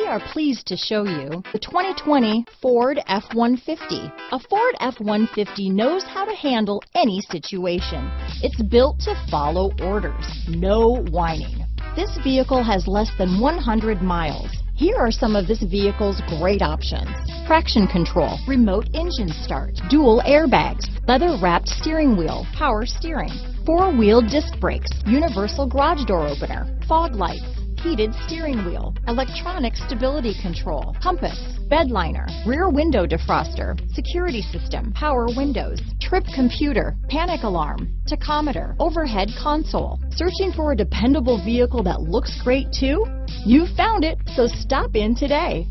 are pleased to show you the 2020 Ford F-150. A Ford F-150 knows how to handle any situation. It's built to follow orders, no whining. This vehicle has less than 100 miles. Here are some of this vehicle's great options: traction control, remote engine start, dual airbags, leather-wrapped steering wheel, power steering, four-wheel disc brakes, universal garage door opener, fog lights, heated steering wheel, electronic stability control, compass, bed liner, rear window defroster, security system, power windows, trip computer, panic alarm, tachometer, overhead console. Searching for a dependable vehicle that looks great too? You found it, so stop in today.